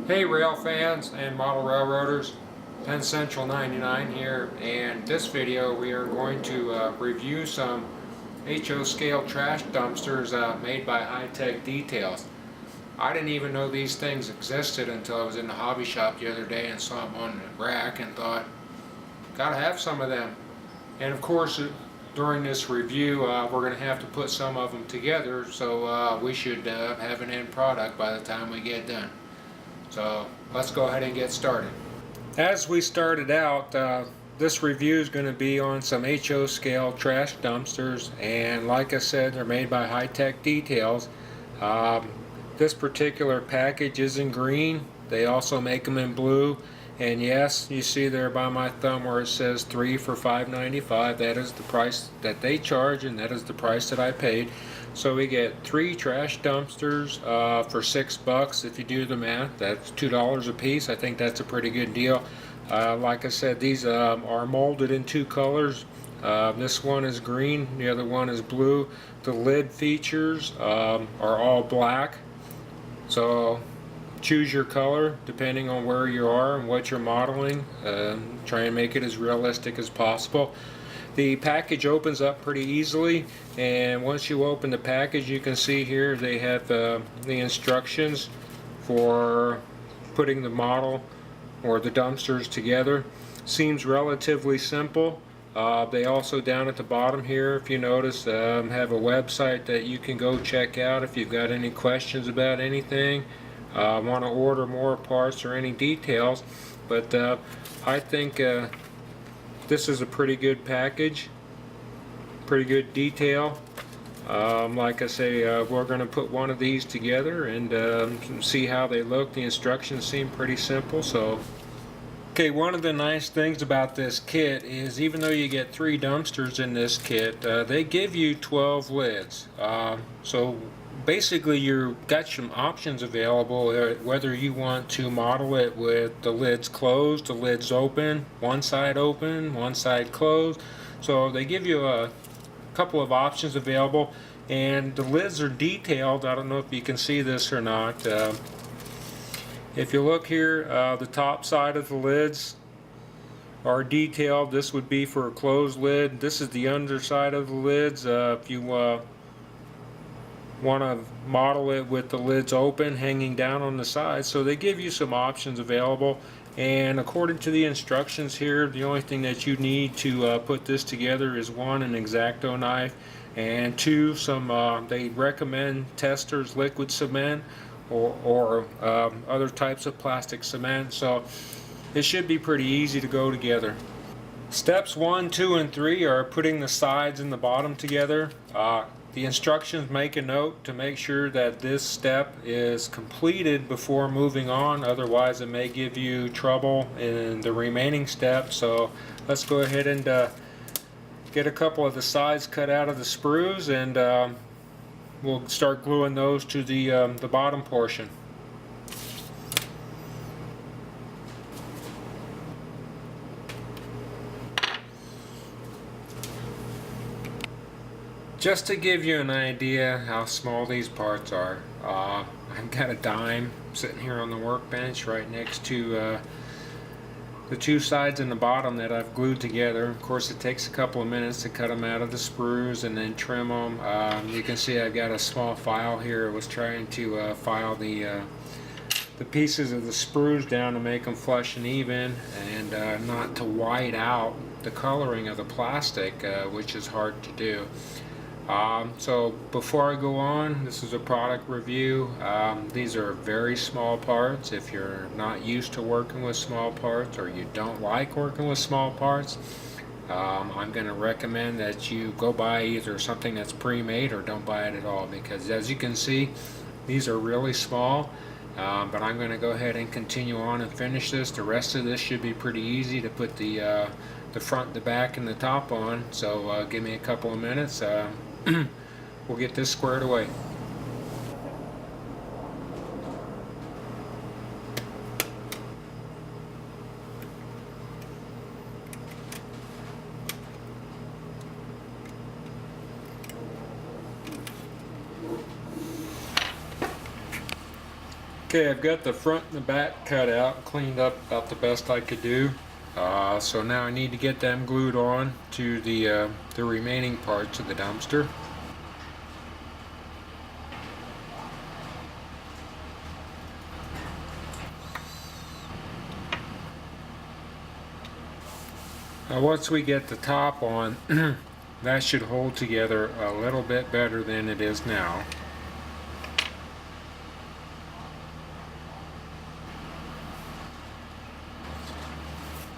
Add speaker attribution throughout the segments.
Speaker 1: Hey rail fans and model railroaders, Penn Central 99 here, and this video we are going to review some HO scale trash dumpsters made by High Tech Details. I didn't even know these things existed until I was in the hobby shop the other day and saw them on the rack and thought, gotta have some of them. And of course during this review we're going to have to put some of them together, so we should have an end product by the time we get done. So let's go ahead and get started. As we started out, this review is going to be on some HO scale trash dumpsters, and like I said, they're made by High Tech Details. This particular package is in green. They also make them in blue, and yes, you see there by my thumb where it says 3 for $5.95. That is the price that they charge, and that is the price that I paid. So we get 3 trash dumpsters for $6. If you do the math, that's $2 a piece. I think that's a pretty good deal. Like I said, these are molded in 2 colors. This one is green, the other one is blue. The lid features are all black. So choose your color depending on where you are and what you're modeling. Try and make it as realistic as possible. The package opens up pretty easily, and once you open the package, you can see here they have the instructions for putting the model or the dumpsters together. Seems relatively simple. They also down at the bottom here, if you notice, have a website that you can go check out if you've got any questions about anything, want to order more parts or any details. But I think this is a pretty good package, pretty good detail. Like I say, we're going to put one of these together and see how they look. The instructions seem pretty simple. So, okay, one of the nice things about this kit is even though you get 3 dumpsters in this kit, they give you 12 lids. So basically you've got some options available, whether you want to model it with the lids closed, the lids open, one side closed. So they give you a couple of options available, and the lids are detailed. I don't know if you can see this or not. If you look here, the top side of the lids are detailed. This would be for a closed lid. This is the underside of the lids. If you want to model it with the lids open, hanging down on the side. So they give you some options available, and according to the instructions here, the only thing that you need to put this together is 1, an X-Acto knife, and 2, they recommend Testors liquid cement or other types of plastic cement. So it should be pretty easy to go together. Steps 1, 2, and 3 are putting the sides and the bottom together. The instructions make a note to make sure that this step is completed before moving on, otherwise it may give you trouble in the remaining steps. So let's go ahead and get a couple of the sides cut out of the sprues, and we'll start gluing those to the bottom portion. Just to give you an idea how small these parts are, I've got a dime sitting here on the workbench right next to the 2 sides and the bottom that I've glued together. Of course, it takes a couple of minutes to cut them out of the sprues and then trim them. You can see I've got a small file here. I was trying to file the pieces of the sprues down to make them flush and even, and not to white out the coloring of the plastic, which is hard to do. So before I go on, this is a product review. These are very small parts. If you're not used to working with small parts, or you don't like working with small parts, I'm going to recommend that you go buy either something that's pre-made or don't buy it at all, because as you can see, these are really small. But I'm going to go ahead and continue on and finish this. The rest of this should be pretty easy to put the front, the back, and the top on. So give me a couple of minutes. We'll get this squared away. Okay, I've got the front and the back cut out, cleaned up about the best I could do. So now I need to get them glued on to the remaining parts of the dumpster. Once we get the top on, that should hold together a little bit better than it is now.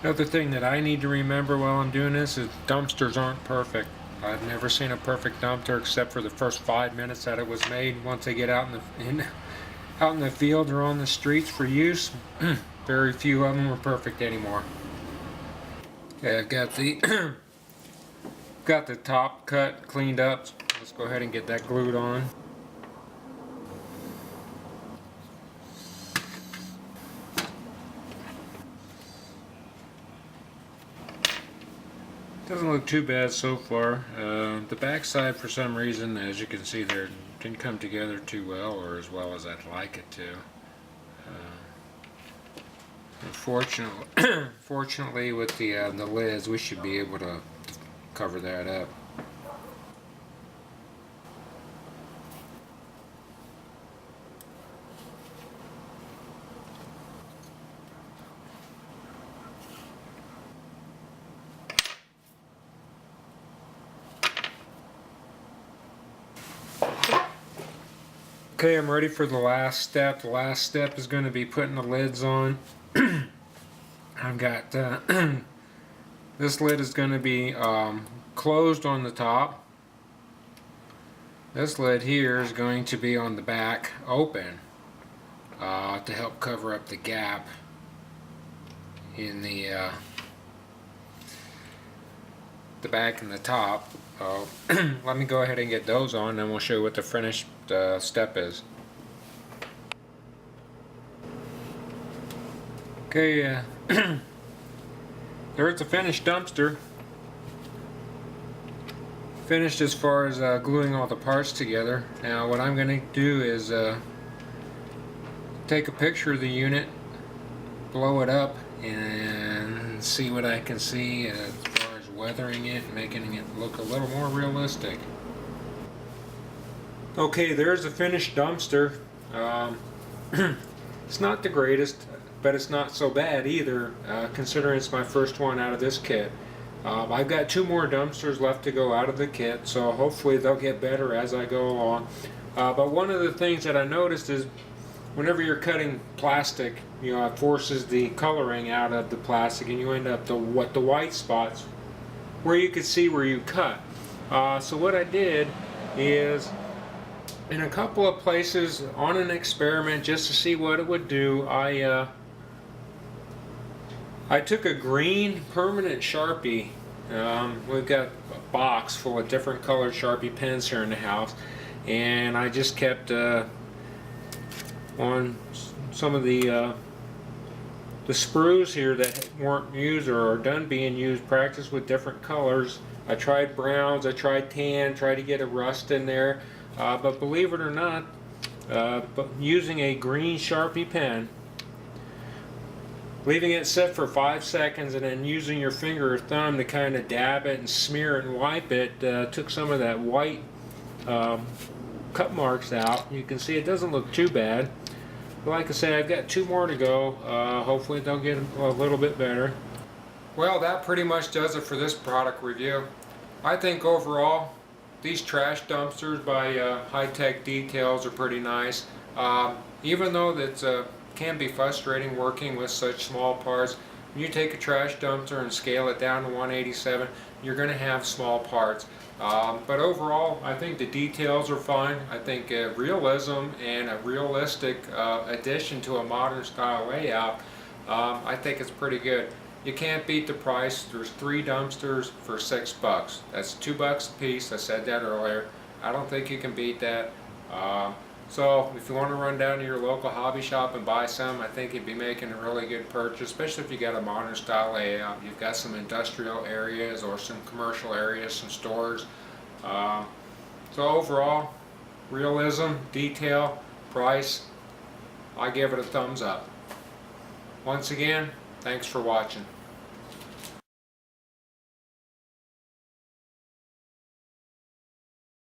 Speaker 1: Another thing that I need to remember while I'm doing this is dumpsters aren't perfect. I've never seen a perfect dumpster except for the first 5 minutes that it was made. Once they get out in the field or on the streets for use, very few of them are perfect anymore. Okay, I've got the got the top cut cleaned up. Let's go ahead and get that glued on. Doesn't look too bad so far. The backside, for some reason, as you can see there, didn't come together too well, or as well as I'd like it to. Fortunately, with the lids, we should be able to cover that up. Okay, I'm ready for the last step. The last step is going to be putting the lids on. I've got this lid is going to be closed on the top. This lid here is going to be on the back, open, to help cover up the gap in the back and the top. Let me go ahead and get those on, and we'll show you what the finished step is. Okay, there's the finished dumpster. Finished as far as gluing all the parts together. Now what I'm going to do is take a picture of the unit, blow it up, and see what I can see as far as weathering it and making it look a little more realistic. Okay, there's the finished dumpster. It's not the greatest, but it's not so bad either, considering it's my first one out of this kit. I've got 2 more dumpsters left to go out of the kit, so hopefully they'll get better as I go along. But one of the things that I noticed is whenever you're cutting plastic, you know, it forces the coloring out of the plastic, and you end up with the white spots where you could see where you cut. So what I did is, in a couple of places on an experiment just to see what it would do, I took a green permanent Sharpie. We've got a box full of different colored Sharpie pens here in the house, and I just kept on some of the sprues here that weren't used or are done being used, practice with different colors. I tried browns, I tried tan, tried to get a rust in there, but believe it or not, using a green Sharpie pen, leaving it sit for 5 seconds, and then using your finger or thumb to kind of dab it and smear it and wipe it, took some of that white cut marks out. You can see it doesn't look too bad. But like I said, I've got 2 more to go. Hopefully they'll get a little bit better. Well, that pretty much does it for this product review. I think overall, these trash dumpsters by High Tech Details are pretty nice. Even though that can be frustrating working with such small parts, when you take a trash dumpster and scale it down to 1/87, you're going to have small parts. But overall, I think the details are fine. I think realism and a realistic addition to a modern style layout, I think it's pretty good. You can't beat the price. There's 3 dumpsters for $6. That's $2 a piece. I said that earlier. I don't think you can beat that. So if you want to run down to your local hobby shop and buy some, I think you'd be making a really good purchase, especially if you got a modern style layout. You've got some industrial areas or some commercial areas, some stores. So overall, realism, detail, price, I give it a thumbs up. Once again, thanks for watching.